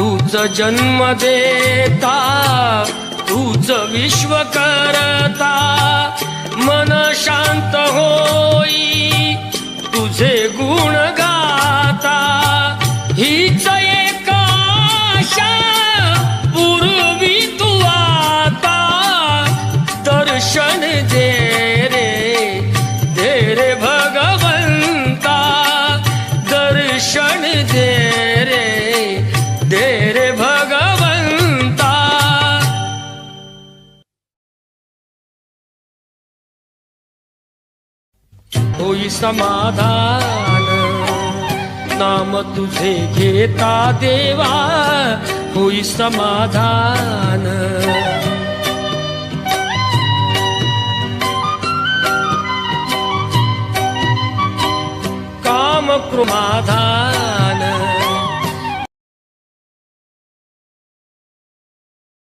तूच जन्म देता, तूच विश्व करता, मन शांत होई तुझे गुण गाता. हीच एक आशा पूर्वी तू आता, दर्शन दे रे भगवंता, दर्शन दे रे भगवंता. होई समाधान नाम तुझे घेता देवा, होई समाधान. काम क्रोधाधान